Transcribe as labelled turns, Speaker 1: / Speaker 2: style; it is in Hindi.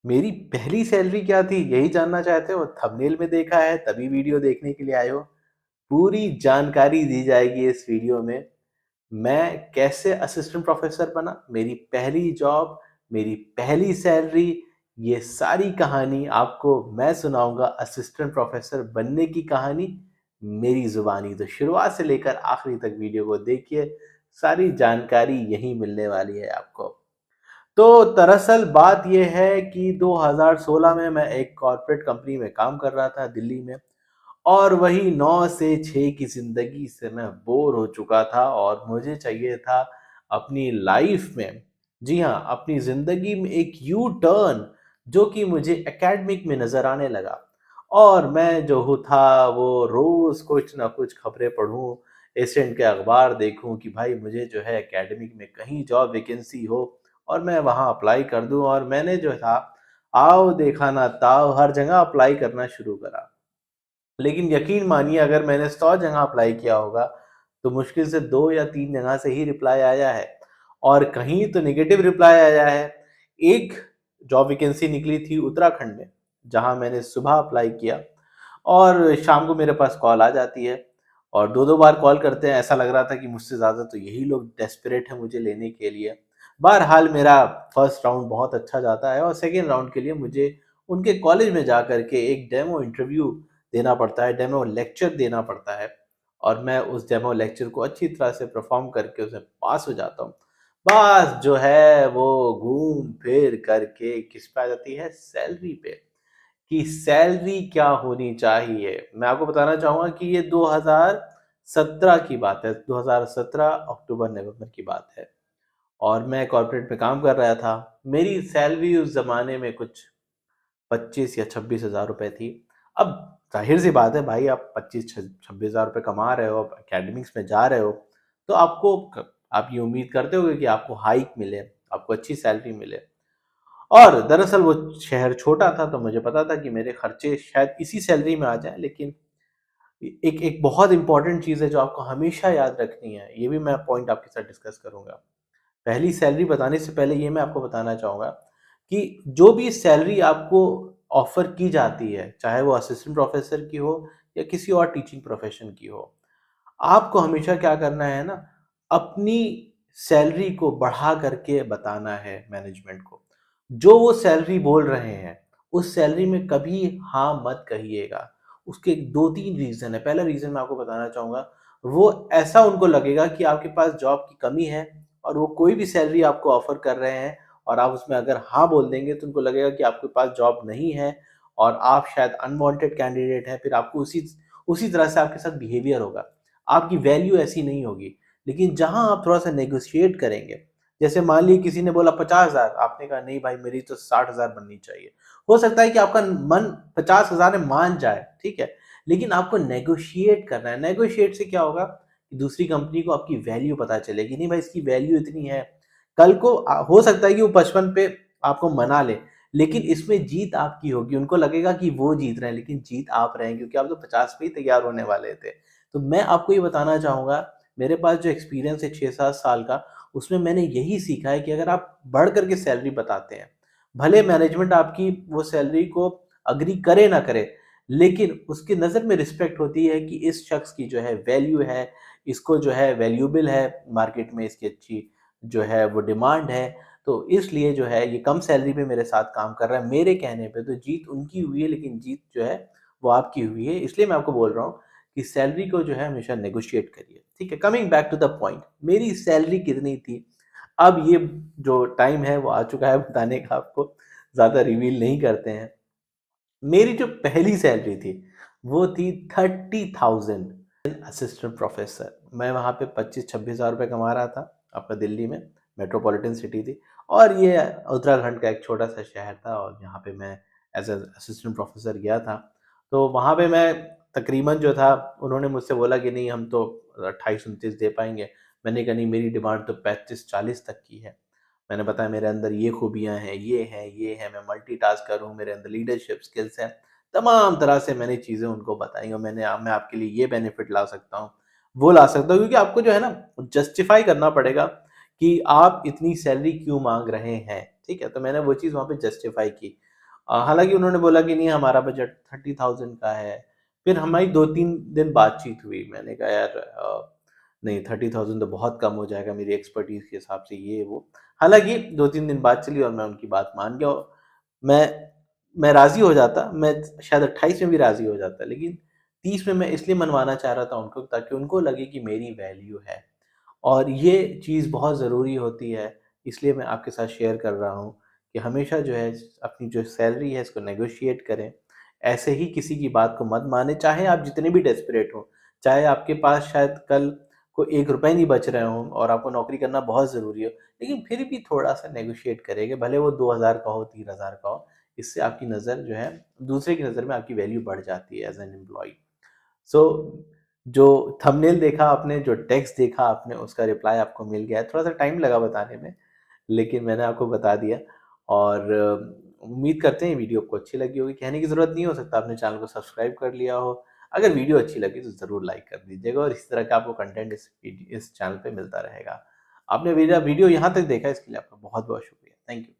Speaker 1: मेरी पहली सैलरी क्या थी यही जानना चाहते हो? थंबनेल में देखा है तभी वीडियो देखने के लिए आए हो। पूरी जानकारी दी जाएगी इस वीडियो में। मैं कैसे असिस्टेंट प्रोफेसर बना, मेरी पहली जॉब, मेरी पहली सैलरी, ये सारी कहानी आपको मैं सुनाऊँगा। असिस्टेंट प्रोफेसर बनने की कहानी मेरी ज़ुबानी। तो शुरुआत से लेकर आखिरी तक वीडियो को देखिए, सारी जानकारी यहीं मिलने वाली है आपको। तो दरअसल बात ये है कि 2016 में मैं एक कॉर्पोरेट कंपनी में काम कर रहा था दिल्ली में, और वही 9 से 6 की ज़िंदगी से मैं बोर हो चुका था और मुझे चाहिए था अपनी लाइफ में, जी हाँ, अपनी ज़िंदगी में एक यू टर्न, जो कि मुझे एकेडमिक में नज़र आने लगा। और मैं जो हूँ था वो रोज़ कुछ ना कुछ खबरें पढूँ, एशियन के अखबार देखूँ कि भाई मुझे जो है एकेडमिक में कहीं जॉब वैकेंसी हो और मैं वहाँ अप्लाई कर दूँ। और मैंने जो था आओ देखा ना ताओ, हर जगह अप्लाई करना शुरू करा। लेकिन यकीन मानिए अगर मैंने 100 जगह अप्लाई किया होगा, तो मुश्किल से 2 या 3 जगह से ही रिप्लाई आया है, और कहीं तो नेगेटिव रिप्लाई आया है। एक जॉब वैकेंसी निकली थी उत्तराखंड में, जहाँ मैंने सुबह अप्लाई किया और शाम को मेरे पास कॉल आ जाती है, और 2-2 बार कॉल करते हैं। ऐसा लग रहा था कि मुझसे ज़्यादा तो यही लोग डेस्परेट हैं मुझे लेने के लिए। बहरहाल मेरा फर्स्ट राउंड बहुत अच्छा जाता है और सेकंड राउंड के लिए मुझे उनके कॉलेज में जा कर के एक डेमो इंटरव्यू देना पड़ता है, डेमो लेक्चर देना पड़ता है, और मैं उस डेमो लेक्चर को अच्छी तरह से परफॉर्म करके उसमें पास हो जाता हूँ। बस जो है वो घूम फिर करके किस पे आ जाती है, सैलरी पे, कि सैलरी क्या होनी चाहिए। मैं आपको बताना चाहूँगा कि ये 2017 की बात है, 2017 अक्टूबर-नवंबर की बात है, और मैं कॉर्पोरेट में काम कर रहा था। मेरी सैलरी उस ज़माने में कुछ 25 या 26,000 रुपए थी। अब ज़ाहिर-सी बात है भाई, आप 25 छ 26,000 रुपए कमा रहे हो, आप एकेडमिक्स में जा रहे हो, तो आप ये उम्मीद करते होगे कि आपको हाइक मिले, आपको अच्छी सैलरी मिले। और दरअसल वो शहर छोटा था, तो मुझे पता था कि मेरे खर्चे शायद इसी सैलरी में आ जाएँ। लेकिन एक एक बहुत इम्पोर्टेंट चीज़ है जो आपको हमेशा याद रखनी है, ये भी मैं पॉइंट आपके साथ डिस्कस करूँगा। पहली सैलरी बताने से पहले ये मैं आपको बताना चाहूँगा कि जो भी सैलरी आपको ऑफ़र की जाती है, चाहे वो असिस्टेंट प्रोफ़ेसर की हो या किसी और टीचिंग प्रोफ़ेशन की हो, आपको हमेशा क्या करना है ना, अपनी सैलरी को बढ़ा करके बताना है मैनेजमेंट को। जो वो सैलरी बोल रहे हैं, उस सैलरी में कभी हाँ मत कहिएगा। उसके 2-3 रीज़न है। पहला रीज़न मैं आपको बताना चाहूँगा, वो ऐसा उनको लगेगा कि आपके पास जॉब की कमी है और वो कोई भी सैलरी आपको ऑफ़र कर रहे हैं, और आप उसमें अगर हाँ बोल देंगे तो उनको लगेगा कि आपके पास जॉब नहीं है और आप शायद अनवांटेड कैंडिडेट हैं। फिर आपको उसी उसी तरह से आपके साथ बिहेवियर होगा। आपकी वैल्यू ऐसी नहीं होगी। लेकिन जहाँ आप थोड़ा-सा नेगोशिएट करेंगे, जैसे मान लीजिए किसी ने बोला 50,000, आपने कहा नहीं भाई मेरी तो 60,000 बननी चाहिए। हो सकता है कि आपका मन 50,000 में मान जाए, ठीक है? लेकिन आपको नेगोशिएट करना है। नेगोशिएट से क्या होगा कि दूसरी कंपनी को आपकी वैल्यू पता चलेगी, नहीं भाई इसकी वैल्यू इतनी है। कल को हो सकता है कि वो 55 पे आपको मना ले, लेकिन इसमें जीत आपकी होगी। उनको लगेगा कि वो जीत रहे हैं, लेकिन जीत आप रहे हैं क्योंकि आप तो 50 पे ही तैयार होने वाले थे। तो मैं आपको ये बताना चाहूँगा, मेरे पास जो एक्सपीरियंस है 6-7 साल का, उसमें मैंने यही सीखा है कि अगर आप बढ़ कर के सैलरी बताते हैं, भले मैनेजमेंट आपकी वो सैलरी को एग्री करे ना करे, लेकिन उसकी नज़र में रिस्पेक्ट होती है कि इस शख्स की जो है वैल्यू है, इसको जो है वैल्यूएबल है, मार्केट में इसकी अच्छी जो है वो डिमांड है। तो इसलिए जो है ये कम सैलरी पे मेरे साथ काम कर रहा है, मेरे कहने पे तो जीत उनकी हुई है, लेकिन जीत जो है वो आपकी हुई है। इसलिए मैं आपको बोल रहा हूँ कि सैलरी को जो है हमेशा नेगोशिएट करिए, ठीक है? Coming back to the point, मेरी सैलरी कितनी थी? अब ये जो टाइम है वो आ चुका है बताने का, आपको ज़्यादा रिवील नहीं करते हैं। मेरी जो पहली सैलरी थी, वो थी 30,000 असिस्टेंट प्रोफेसर। मैं वहाँ पे 25-26 हज़ार रुपए कमा रहा था, अपना दिल्ली में, मेट्रोपॉलिटन सिटी थी, और ये उत्तराखंड का एक छोटा-सा शहर था, और यहाँ पे मैं एज़ अ असिस्टेंट प्रोफेसर गया था। तो वहाँ पे मैं तकरीबन जो था, उन्होंने मुझसे बोला कि नहीं हम तो 28-29 दे पाएँगे। मैंने कहा नहीं, मेरी डिमांड तो 35-40 तक की है। मैंने बताया मेरे अंदर ये खूबियाँ हैं, ये हैं, मैं मल्टीटास्कर हूँ, मेरे अंदर लीडरशिप स्किल्स हैं। तमाम तरह से मैंने चीज़ें उनको बताई, और मैं आपके लिए ये बेनिफिट ला सकता हूँ, वो ला सकता हूँ, क्योंकि आपको जो है ना जस्टिफ़ाई करना पड़ेगा कि आप इतनी सैलरी क्यों माँग रहे हैं, ठीक है? तो मैंने वो चीज़ वहाँ पे जस्टिफ़ाई की। हालाँकि उन्होंने बोला कि नहीं हमारा बजट 30,000 का है। फिर हमारी 2-3 दिन बातचीत हुई। मैंने कहा यार नहीं 30,000 तो बहुत कम हो जाएगा मेरी एक्सपर्टीज़ के हिसाब से ये वो। हालाँकि 2-3 दिन बात चली और मैं उनकी बात मान गया और मैं मैं राज़ी हो जाता, मैं शायद 28 में भी राज़ी हो जाता, लेकिन 30 में मैं इसलिए मनवाना चाह रहा था उनको ताकि उनको लगे कि मेरी वैल्यू है। और ये चीज़ बहुत ज़रूरी होती है, इसलिए मैं आपके साथ शेयर कर रहा हूँ कि हमेशा जो है अपनी जो सैलरी है इसको नेगोशिएट करें। ऐसे ही किसी की बात को मत मानें, चाहे आप जितने भी डेस्परेट हों, चाहे आपके पास शायद कल को ₹1 नहीं बच रहे हों और आपको नौकरी करना बहुत ज़रूरी हो, लेकिन फिर भी थोड़ा-सा नेगोशिएट करेंगे, भले वो 2,000 का हो, 3,000 का हो। इससे आपकी नज़र जो है दूसरे की नज़र में आपकी वैल्यू बढ़ जाती है एज़ एन एम्प्लॉयी। सो जो थंबनेल देखा आपने, जो टेक्स्ट देखा आपने, उसका रिप्लाई आपको मिल गया है। थोड़ा-सा टाइम लगा बताने में, लेकिन मैंने आपको बता दिया और उम्मीद करते हैं वीडियो आपको अच्छी लगी होगी। कहने की ज़रूरत नहीं हो सकता आपने चैनल को सब्सक्राइब कर लिया हो। अगर वीडियो अच्छी लगी तो ज़रूर लाइक कर दीजिएगा और इसी तरह का आपको कंटेंट इस चैनल पे मिलता रहेगा। आपने मेरा वीडियो यहाँ तक देखा इसके लिए आपका बहुत-बहुत शुक्रिया। Thank you.